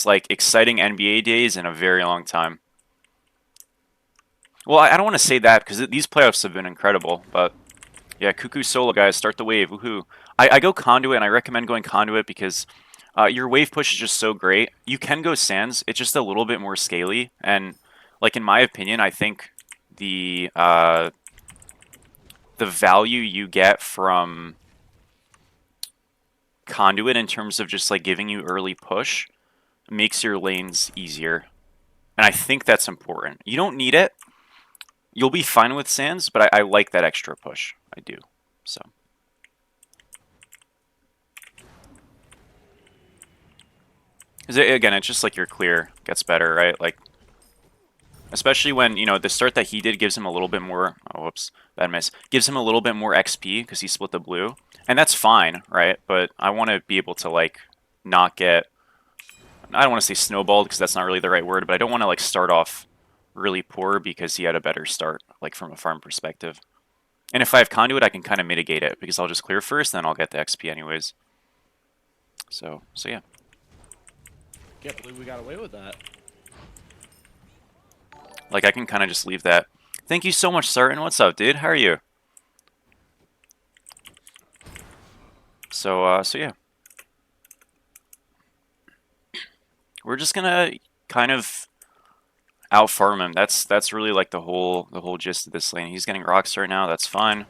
most like exciting NBA days in a very long time. Well, I don't want to say that because these playoffs have been incredible, but yeah, KUKU solo guys, start the wave, woohoo! I go conduit, and I recommend going conduit because your wave push is just so great. You can go sands; it's just a little bit more scaly, and like in my opinion, I think the value you get from conduit in terms of just like giving you early push makes your lanes easier. And I think that's important. You don't need it. You'll be fine with sands, but I like that extra push. I do. So. Again, it's just like your clear gets better, right? Like, especially when, you know, the start that he did gives him a little bit more, oh, whoops, bad miss, gives him a little bit more XP because he split the blue. And that's fine, right? But I want to be able to, like, not get, I don't want to say snowballed because that's not really the right word, but I don't want to, like, start off really poor because he had a better start, like, from a farm perspective. And if I have conduit, I can kind of mitigate it because I'll just clear first, then I'll get the XP anyways. So yeah. Can't believe we got away with that. Like, I can kind of just leave that. Thank you so much, Sartin. What's up, dude? How are you? So yeah. We're just gonna kind of out-farm him. That's really like the whole gist of this lane. He's getting rocks right now. That's fine.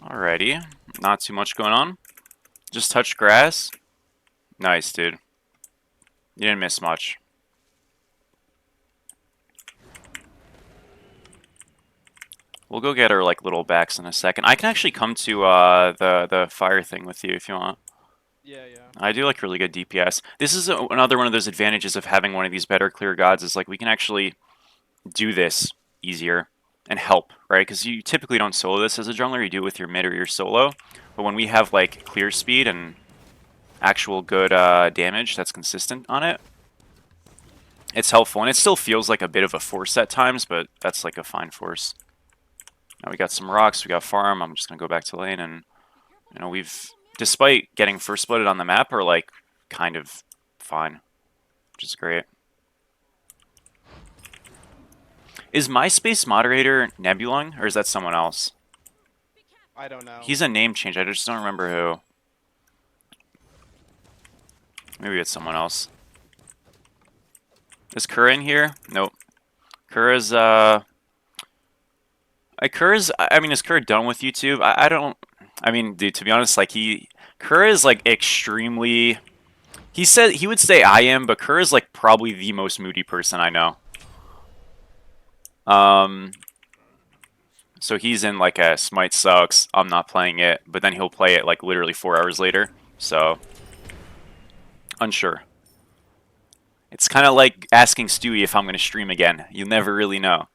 Alrighty. Not too much going on. Just touch grass. Nice, dude. You didn't miss much. We'll go get our like little backs in a second. I can actually come to the fire thing with you if you want. Yeah. I do like really good DPS. This is another one of those advantages of having one of these better clear gods is like we can actually do this easier and help, right? Because you typically don't solo this as a jungler, you do it with your mid or your solo. But when we have like clear speed and actual good damage that's consistent on it, it's helpful. And it still feels like a bit of a force at times, but that's like a fine force. Now we got some rocks, we got farm. I'm just going to go back to lane and, you know, we've, despite getting first blooded on the map, are like kind of fine, which is great. Is MySpace moderator Nebulung, or is that someone else? I don't know. He's a name change, I just don't remember who. Maybe it's someone else. Is Kura in here? Nope. Kura's, I mean, is Kura done with YouTube? I don't, I mean, dude, to be honest, like, Kura is, like, extremely, he said, he would say I am, but Kura is, like, probably the most moody person I know. So he's in, like, a Smite sucks, I'm not playing it, but then he'll play it, like, literally 4 hours later, so, unsure. It's kind of like asking Stewie if I'm going to stream again. You'll never really know.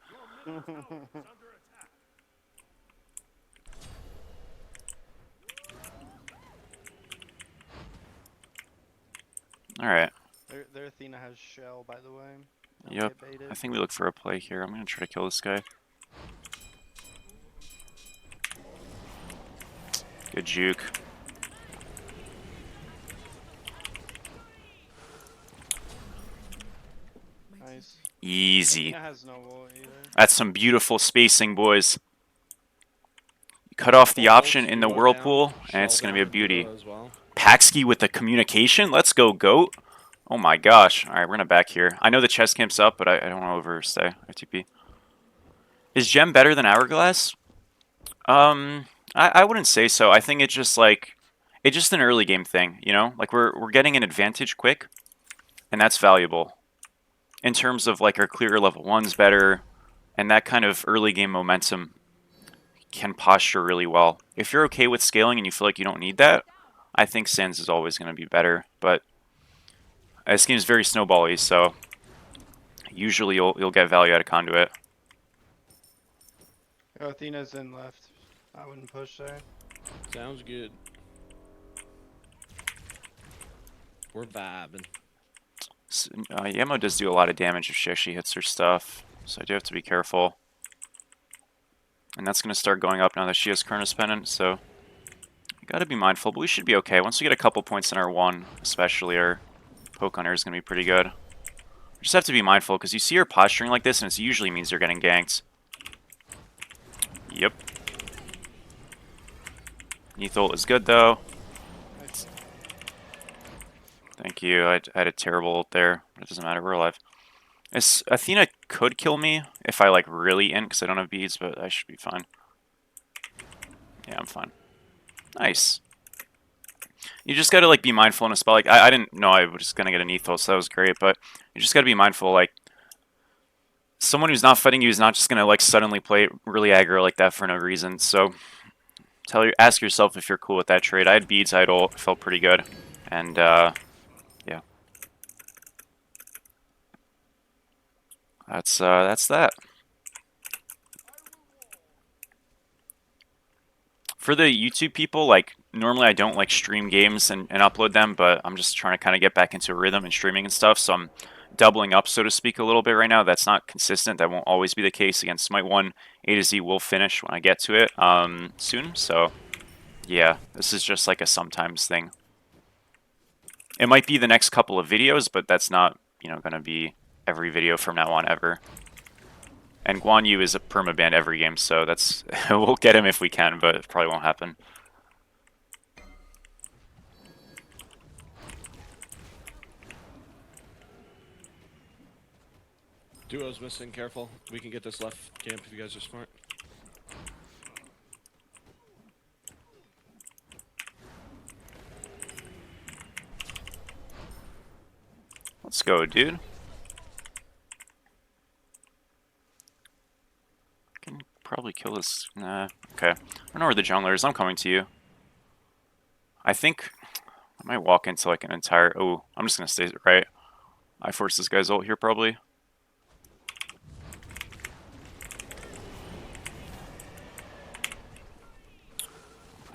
Alright. Their Athena has shell, by the way. Yep. I think we look for a play here. I'm going to try to kill this guy. Good juke. Nice. Easy. Has no wall either. That's some beautiful spacing, boys. You cut off the option in the whirlpool, and it's going to be a beauty. Well. Paxki with the communication. Let's go, GOAT. Oh my gosh. Alright, we're going to back here. I know the chest camp's up, but I don't want to overstay. FTP. Is Gem better than Hourglass? I wouldn't say so. I think it's just like, It's just an early game thing, you know? Like we're getting an advantage quick, and that's valuable. In terms of like our clear level ones better, and that kind of early game momentum can posture really well. If you're okay with scaling and you feel like you don't need that, I think Sans is always going to be better. But this game is very snowbally, so usually you'll get value out of Conduit. Oh, Athena's in left. I wouldn't push there. Sounds good. We're vibing. Yamo does do a lot of damage if she actually hits her stuff, so I do have to be careful. And that's going to start going up now that she has Cronus Pendant, so you got to be mindful, but we should be okay. Once we get a couple points in our 1, especially, our poke on her is going to be pretty good. You just have to be mindful, because you see her posturing like this, and it usually means you're getting ganked. Yep. Neathult is good, though. Nice. Thank you. I had a terrible ult there, but it doesn't matter. We're alive. Athena could kill me if I, like, really in, because I don't have beads, but I should be fine. Yeah, I'm fine. Nice. You just gotta, like, be mindful in a spell. Like, I didn't know I was gonna get an Ethos, so that was great, but you just gotta be mindful, like, someone who's not fighting you is not just gonna, like, suddenly play really aggro like that for no reason, so ask yourself if you're cool with that trade. I had beads, I had ult, felt pretty good, and, yeah. That's that. For the YouTube people, like, normally I don't, like, stream games and upload them, but I'm just trying to kind of get back into a rhythm and streaming and stuff, so I'm doubling up, so to speak, a little bit right now. That's not consistent. That won't always be the case. Again, Smite 1 A to Z will finish when I get to it soon, so yeah, this is just like a sometimes thing. It might be the next couple of videos, but that's not, you know, going to be every video from now on ever. And Guan Yu is a permaban every game, so that's we'll get him if we can, but it probably won't happen. Duo's missing, careful. We can get this left camp if you guys are smart. Let's go, dude. Can probably kill this. Nah, okay. I don't know where the jungler is. I'm coming to you. I think I might walk into like an entire. Oh, I'm just gonna stay right. I force this guy's ult here probably.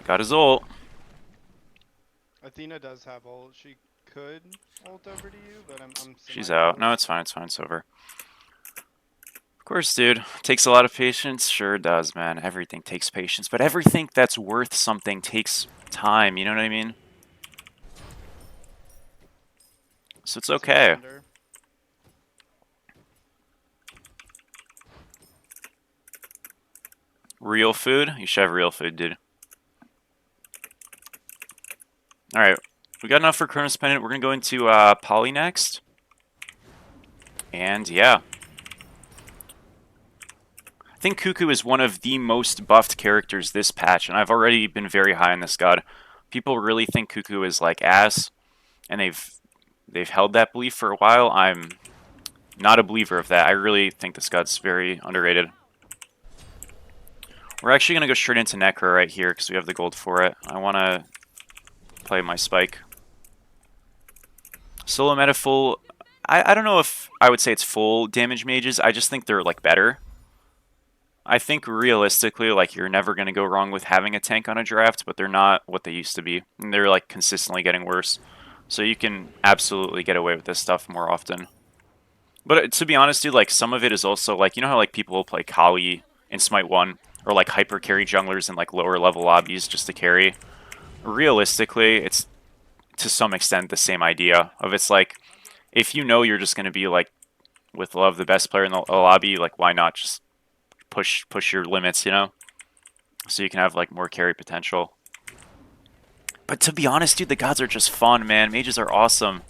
Got his ult. Athena does have ult. She could ult over to you, but I'm She's out. No, it's fine. It's fine. It's over. Of course, dude. Takes a lot of patience. Sure does, man. Everything takes patience, but everything that's worth something takes time. You know what I mean? So it's okay. Real food? You should have real food, dude. Alright. We got enough for Cronus Pendant. We're going to go into Poly next. And yeah. I think KUKU is one of the most buffed characters this patch, and I've already been very high on this god. People really think KUKU is like ass, and they've held that belief for a while. I'm not a believer of that. I really think this god's very underrated. We're actually going to go straight into Necro right here because we have the gold for it. I want to play my Spike. Solo meta full. I don't know if I would say it's full damage mages. I just think they're like better. I think realistically, like you're never going to go wrong with having a tank on a draft, but they're not what they used to be. And they're like consistently getting worse. So you can absolutely get away with this stuff more often. But to be honest, dude, like some of it is also like, you know how like people will play Kali in Smite 1 or like hyper carry junglers in like lower level lobbies just to carry. Realistically, it's to some extent the same idea of it's like if you know you're just going to be like with love the best player in the lobby, like why not just push your limits, you know? So you can have like more carry potential. But to be honest, dude, the gods are just fun, man. Mages are awesome.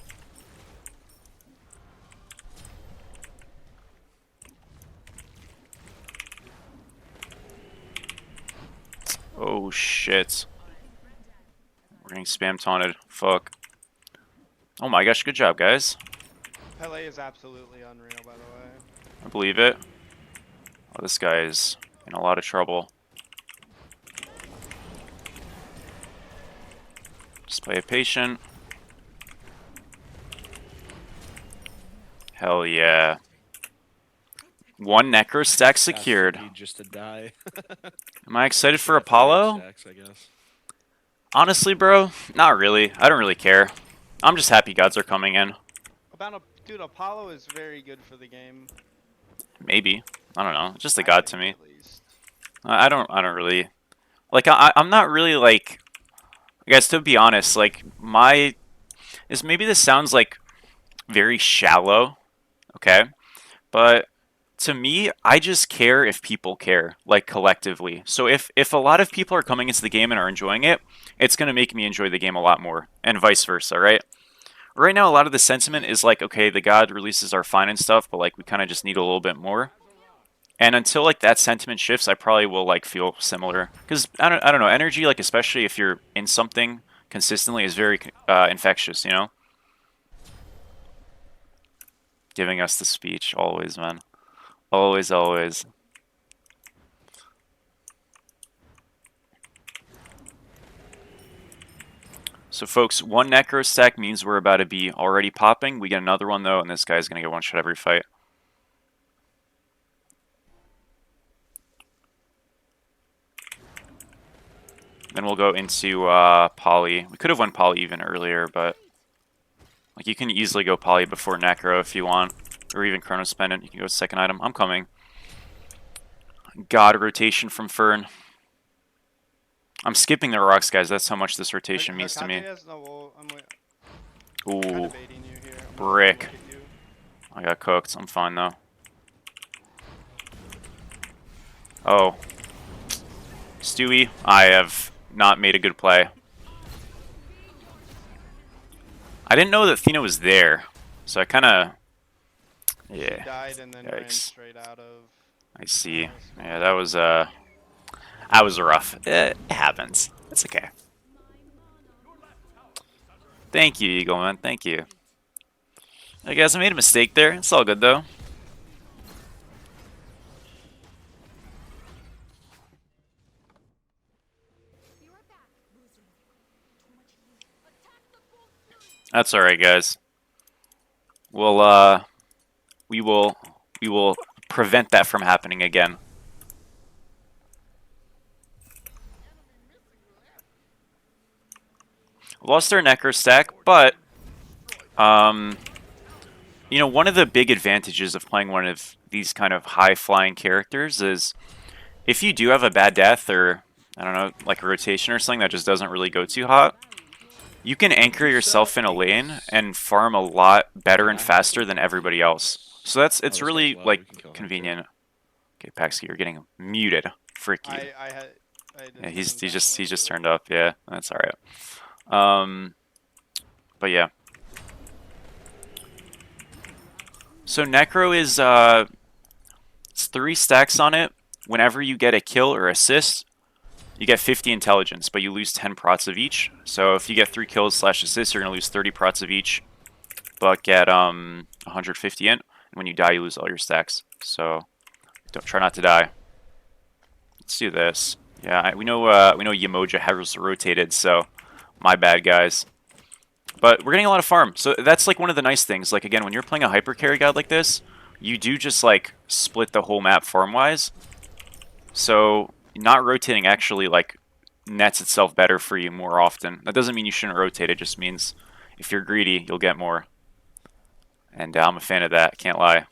Oh shit. We're getting spam taunted. Fuck. Oh my gosh, good job, guys. Pele is absolutely unreal, by the way. I believe it. Oh, this guy is in a lot of trouble. Just play it patient. Hell yeah. One necro stack secured. Asked just to die. Am I excited Should for have 3 Apollo? stacks, I guess. Honestly, bro, not really. I don't really care. I'm just happy gods are coming in. Dude, Apollo is very good for the game. Maybe. I don't know. Just a I god to think, me. at least. I don't really like I'm not really like I guess to be honest, like maybe this sounds like very shallow, okay? But to me, I just care if people care, like collectively. So if a lot of people are coming into the game and are enjoying it, it's going to make me enjoy the game a lot more and vice versa, right? Right now a lot of the sentiment is like, okay, the god releases are fine and stuff, but like we kind of just need a little bit more. And until like that sentiment shifts, I probably will like feel similar because I don't know, energy, like especially if you're in something consistently, is very infectious, you know. Giving us the speech always, man, always, always. So folks, one necro stack means we're about to be already popping. We get another one though, and this guy's gonna get one shot every fight. Then we'll go into poly. We could have went poly even earlier, but like you can easily go poly before necro if you want, or even chronos pendant. You can go second item. I'm coming. God rotation from Fern. I'm skipping the rocks, guys. That's how much this rotation means to me. I'm kind Ooh, of baiting you here. I'm gonna brick. look at you. I got cooked. I'm fine though. Oh, Stewie, I have not made a good play. I didn't know that Athena was there, so I kind of, She yeah. died and then ran Yikes. straight out of. I see. Yeah, that was rough. It happens. It's okay. Thank you, Eagle Man. Thank you. I guess I made a mistake there. It's all good though. That's all right, guys. We'll we will prevent that from happening again. Lost our Necker stack, but you know, one of the big advantages of playing one of these kind of high-flying characters is if you do have a bad death or I don't know, like a rotation or something that just doesn't really go too hot, you can anchor yourself in a lane and farm a lot better and faster than everybody else. So it's really like convenient. Okay, Paxi, you're getting muted. Frick you. I Yeah, did he's turn him down a just little bit. turned up. Yeah, that's all right. But yeah. So Necro is it's 3 stacks on it. Whenever you get a kill or assist, you get 50 intelligence, but you lose 10 prots of each. So if you get 3 kills / assists, you're gonna lose 30 prots of each, but get 150 int. And when you die, you lose all your stacks. So don't try not to die. Let's do this. Yeah, we know Yamoja has rotated, so my bad, guys. But we're getting a lot of farm, so that's like one of the nice things. Like again, when you're playing a hyper carry god like this, you do just like split the whole map farm wise. So not rotating actually like nets itself better for you more often. That doesn't mean you shouldn't rotate. It just means if you're greedy, you'll get more. And I'm a fan of that. Can't lie.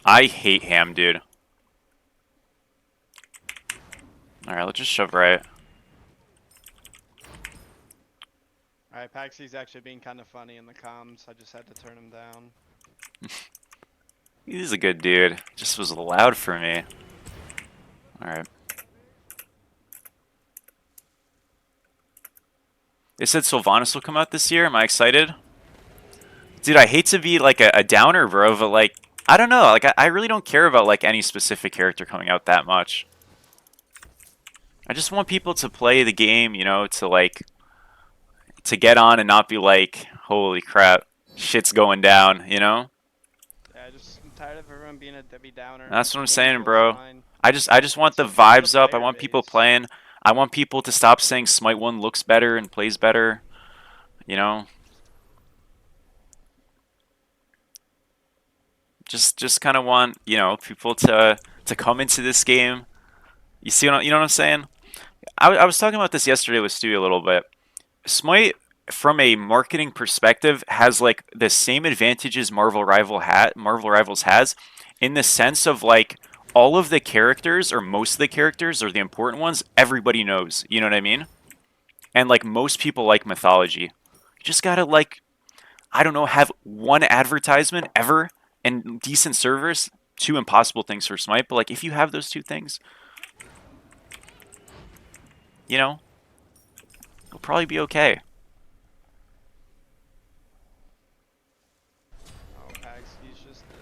I hate ham, dude. Alright, let's just shove right. Alright, Paxi's actually being kind of funny in the comms. I just had to turn him down. He's a good dude. Just was loud for me. Alright. They said Sylvanas will come out this year. Am I excited? Dude, I hate to be like a downer, bro, but like, I don't know. Like I really don't care about like any specific character coming out that much. I just want people to play the game, you know, to get on and not be like, holy crap, shit's going down, you know? Yeah, I'm tired of everyone being a Debbie Downer. That's Like, what the I'm game saying, feels bro. fine. I just want It's the it's the vibes up. I player want people base. playing. I want people to stop saying Smite 1 looks better and plays better, you know? Just kind of want, you know, people to come into this game. You know what I'm saying? I was talking about this yesterday with Stewie a little bit. Smite, from a marketing perspective, has like the same advantages Marvel Rivals has, in the sense of like all of the characters or most of the characters or the important ones, everybody knows. You know what I mean? And like most people like mythology. You just gotta like, I don't know, have one advertisement ever and decent servers. Two impossible things for Smite, but like if you have those two things, you know, you'll probably be okay. Oh, Pax, he's just dead.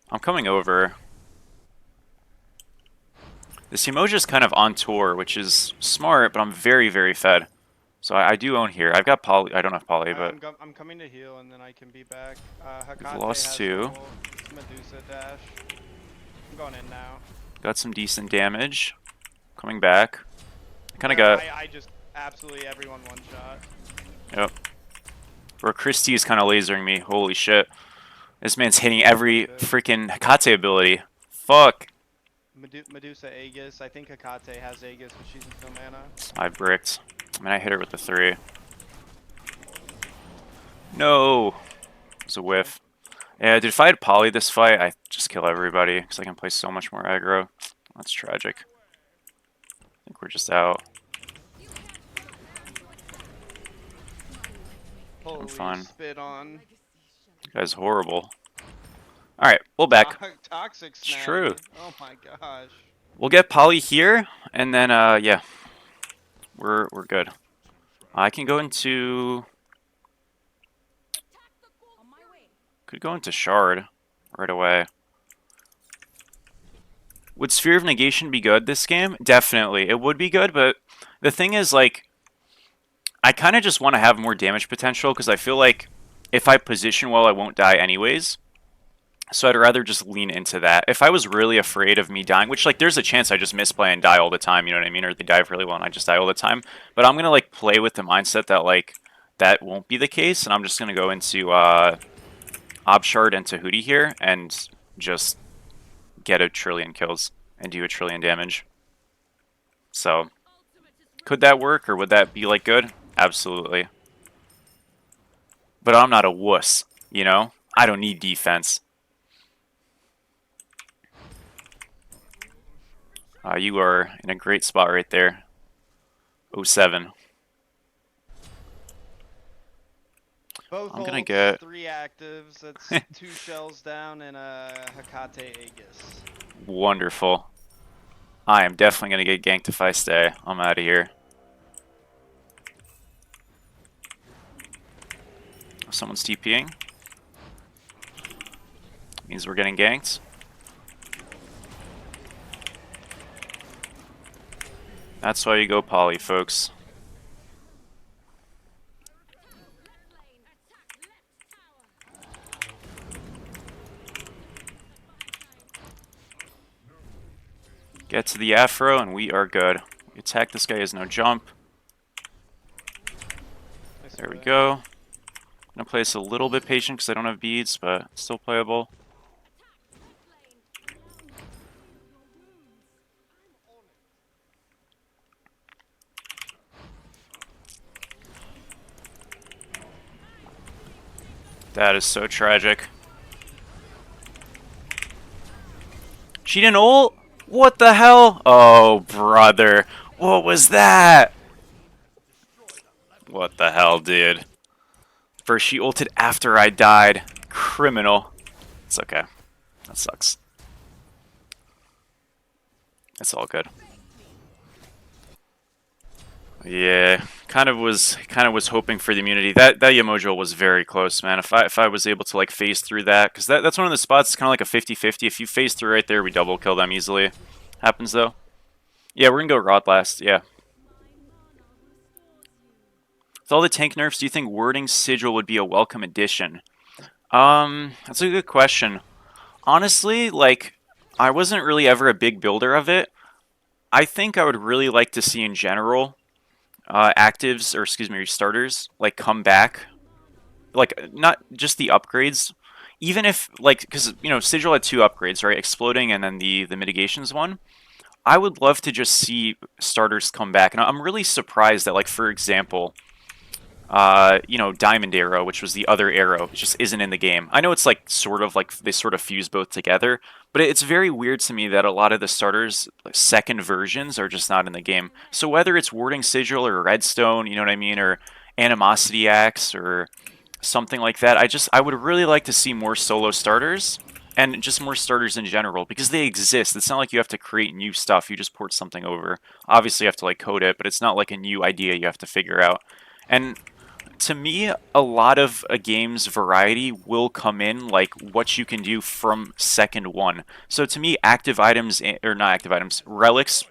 I'm coming over. This Emoja's kind of on tour, which is smart, but I'm very, very fed. So I do own here. I've got Poly. I don't have Poly, but I'm coming to heal and then I can be back. we've Hakate lost has two. ult. It's Medusa dash. I'm going in now. Got some decent damage. Coming back. Kind of There, got. I just absolutely everyone one shot. Yep. Bro, Christie is kind of lasering me. Holy shit. This man's hitting every freaking Hekate ability. Fuck. Medusa Aegis. I think Hakate has Aegis, but she's in no mana. I bricked. I mean, I hit her with the 3. No. It was a whiff. Yeah, dude, if I had Poly this fight, I'd just kill everybody, because I can play so much more aggro. That's tragic. I think we're just out. Holy fine. spit on. You guys horrible. Alright, we'll back. Toxic It's snag. true. Oh my gosh. We'll get Poly here, and then, yeah. We're good. I can go into... Could go into Shard right away. Would Sphere of Negation be good this game? Definitely. It would be good, but the thing is, like, I kind of just want to have more damage potential, because I feel like if I position well, I won't die anyways. So I'd rather just lean into that. If I was really afraid of me dying, which, like, there's a chance I just misplay and die all the time, you know what I mean? Or they dive really well and I just die all the time. But I'm going to, like, play with the mindset that, like, that won't be the case, and I'm just going to go into Obshard and Tahuti here and just get a trillion kills and do a trillion damage. So, could that work, or would that be, like, good? Absolutely. But I'm not a wuss, you know? I don't need defense. You are in a great spot right there. 07. Both I'm gonna ults, get 3 actives. That's 2 shells down and a Hakate Aegis. wonderful. I am definitely gonna get ganked if I stay. I'm out of here. Someone's TPing. Means we're getting ganked. That's why you go Poly, folks. Get to the Afro and we are good. We attack this guy, has no jump. Nice There we play. go. I'm gonna play this a little bit patient because I don't have beads, but still playable. That is so tragic. She didn't ult? What the hell? Oh, brother. What was that? What the hell, dude? First, she ulted after I died. Criminal. It's okay. That sucks. It's all good. Yeah, kind of was hoping for the immunity. That Yamojul was very close, man. If I was able to like phase through that, because that's one of the spots. It's kind of like a 50-50. If you phase through right there, we double kill them easily. Happens though. Yeah, we're gonna go Rod last. Yeah. With all the tank nerfs, do you think wording sigil would be a welcome addition? That's a good question. Honestly, like I wasn't really ever a big builder of it. I think I would really like to see in general actives, or excuse me, starters, like come back, like not just the upgrades, even if like because Sigil had two upgrades, right? Exploding and then the mitigations one. I would love to just see starters come back, and I'm really surprised that like for example, Diamond Arrow, which was the other arrow, it just isn't in the game. I know it's like sort of like they sort of fuse both together, but it's very weird to me that a lot of the starters' like, second versions are just not in the game. So whether it's Warding Sigil or Redstone, you know what I mean, or Animosity Axe or something like that, I would really like to see more solo starters and just more starters in general because they exist. It's not like you have to create new stuff. You just port something over. Obviously, you have to like code it, but it's not like a new idea you have to figure out. And to me, a lot of a game's variety will come in like what you can do from second one. So to me, active items or not active items, relics,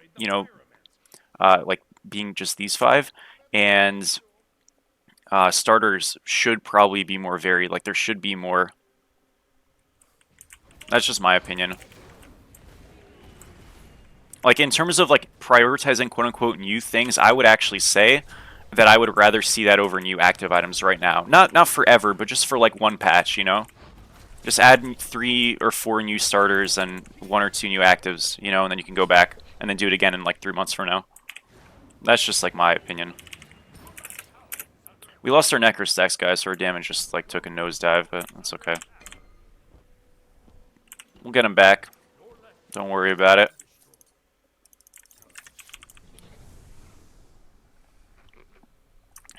like being just these five, and starters should probably be more varied. Like there should be more. That's just my opinion. Like in terms of like prioritizing quote unquote new things, I would actually say that I would rather see that over new active items right now. Not forever, but just for like one patch, you know? Just add 3 or 4 new starters and 1 or 2 new actives, and then you can go back and then do it again in like 3 months from now. That's just like my opinion. We lost our Necro stacks, guys, so our damage just like took a nosedive, but that's okay. We'll get him back. Don't worry about it.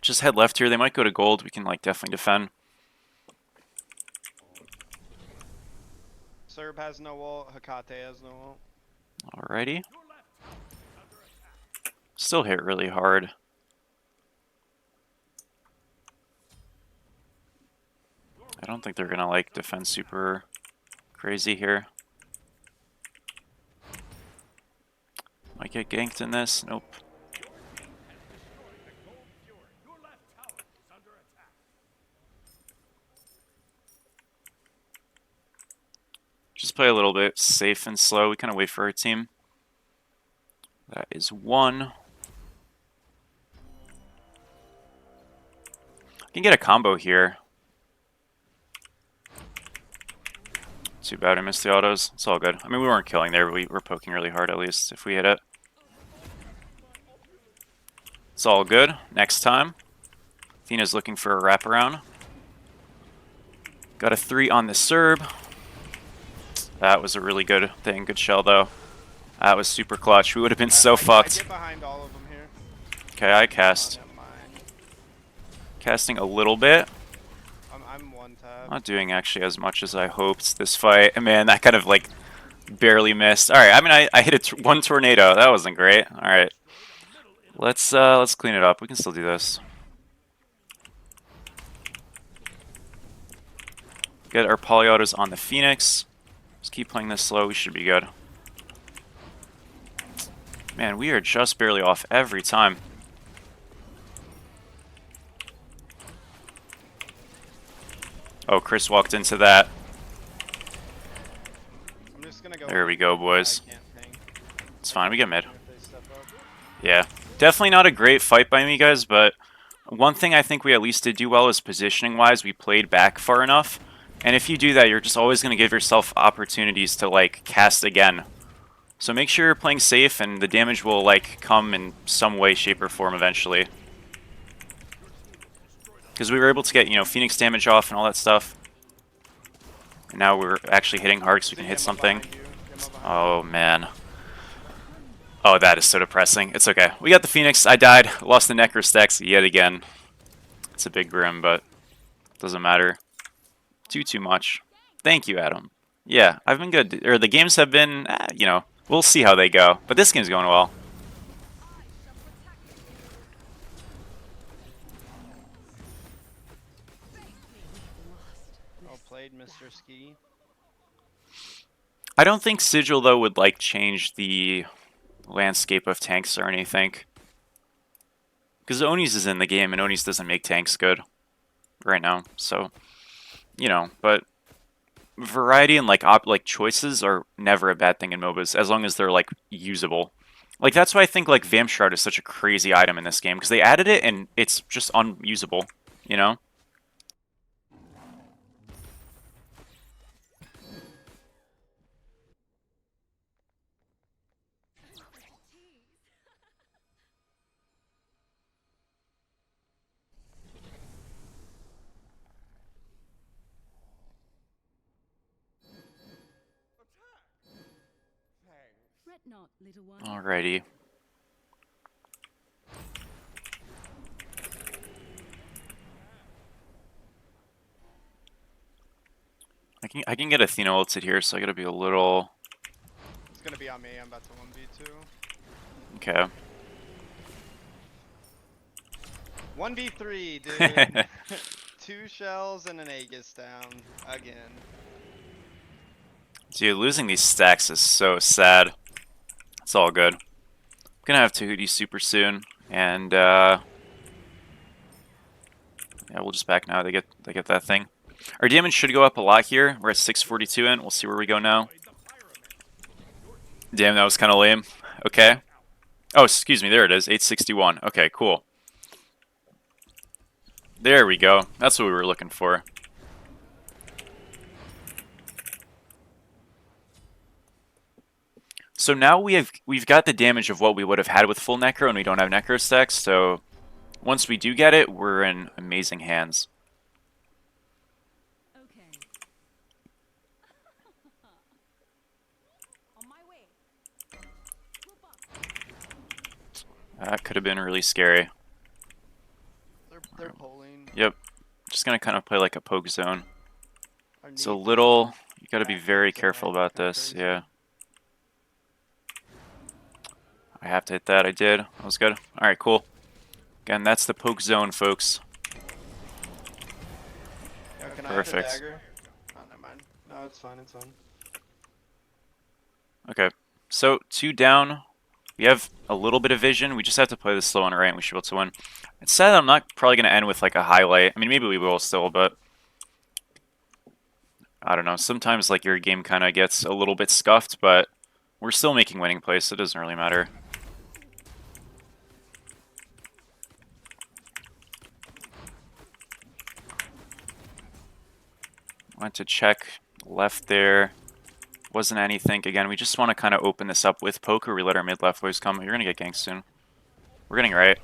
Just head left here. They might go to gold. We can like definitely defend. Serb has no ult. Hakate has no ult. Alrighty. Still hit really hard. I don't think they're gonna like defend super crazy here. Might get ganked in this. Nope. Just play a little bit safe and slow. We kind of wait for our team. That is 1. I can get a combo here. Too bad I missed the autos. It's all good. I mean, we weren't killing there, but we were poking really hard at least if we hit it. It's all good. Next time. Athena's looking for a wraparound. Got a 3 on the Serb. That was a really good thing. Good shell, though. That was super clutch. We would have been so I fucked. get behind all of them here. Okay, I cast. Oh, never mind. Casting a little bit. I'm one tab. Not doing actually as much as I hoped this fight. Man, that kind of like barely missed. All right, I mean, I hit one tornado. That wasn't great. All right, let's clean it up. We can still do this. Get our polyautos on the Phoenix. Just keep playing this slow. We should be good. Man, we are just barely off every time. Oh, Chris walked into that. I'm just gonna go. There we go, boys. I can't ping. It's fine. We get mid. If they step up. Yeah, definitely not a great fight by me, guys, but one thing I think we at least did do well is positioning-wise, we played back far enough. And if you do that, you're just always going to give yourself opportunities to, like, cast again. So make sure you're playing safe, and the damage will, like, come in some way, shape, or form eventually. Because we were able to get, Phoenix damage off and all that stuff. And now we're actually hitting hard so we can hit something. Oh, man. Oh, that is so depressing. It's okay. We got the Phoenix. I died. Lost the Necro stacks yet again. It's a big grim, but doesn't matter too much. Thank you, Adam. Yeah, I've been good. Or the games have been, we'll see how they go. But this game's going well. Mr. Ski. I don't think Sigil though would like change the landscape of tanks or anything. Because Onis is in the game and Onis doesn't make tanks good right now. So, you know, but variety and like choices are never a bad thing in MOBAs as long as they're like usable. Like that's why I think like Vamp Shroud is such a crazy item in this game because they added it and it's just unusable, you know? Alrighty. I can get Athena ulted here, so I gotta be a little. It's gonna be on me. I'm about to 1v2. Okay. 1v3, dude. 2 shells and an Aegis down again. Dude, losing these stacks is so sad. It's all good. I'm gonna have Tahuti super soon, and yeah, we'll just back now. They get that thing. Our damage should go up a lot here. We're at 642 in. We'll see where we go now. Damn, that was kind of lame. Okay. Oh, excuse me. There it is. 861. Okay, cool. There we go. That's what we were looking for. So now we've got the damage of what we would have had with full Necro, and we don't have Necro stacks. So once we do get it, we're in amazing hands. That could have been really scary. They're pulling. Yep. Just gonna kind of play like a poke zone. Our It's a needs little. You gotta be back very into careful like about kinda this. crazy. Yeah. I have to hit that. I did. That was good. All right, cool. Again, that's the poke zone, folks. Yo, can Perfect. I have the dagger? Oh, never mind. No, it's fine. It's fine. Okay. So 2 down. We have a little bit of vision. We just have to play this slow on right, and we should be able to win. It's sad I'm not probably going to end with like a highlight. I mean, maybe we will still, but I don't know. Sometimes like your game kind of gets a little bit scuffed, but we're still making winning plays, so it doesn't really matter. Went to check left there. Wasn't anything. Again, we just want to kind of open this up with poker. We let our mid left boys come. You're going to get ganked soon. We're getting right.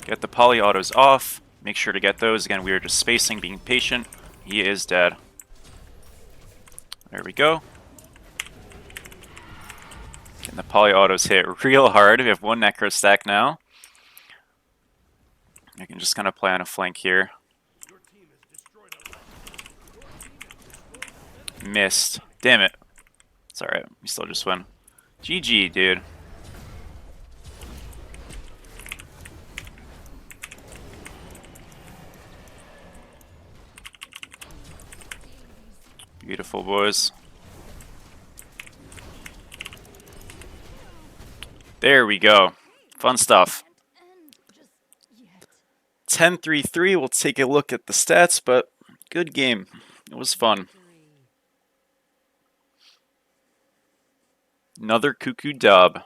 Get the poly autos off. Make sure to get those. Again, we are just spacing, being patient. He is dead. There we go. Getting the poly autos hit real hard. We have 1 necro stack now. I can just kind of play on a flank here. Missed. Damn it. It's alright. We still just win. GG, dude. Beautiful, boys. There we go. Fun stuff. 10-3-3. We'll take a look at the stats, but good game. It was fun. Another KUKU dub.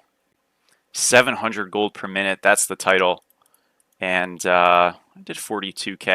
700 gold per minute. That's the title. And I did 42k.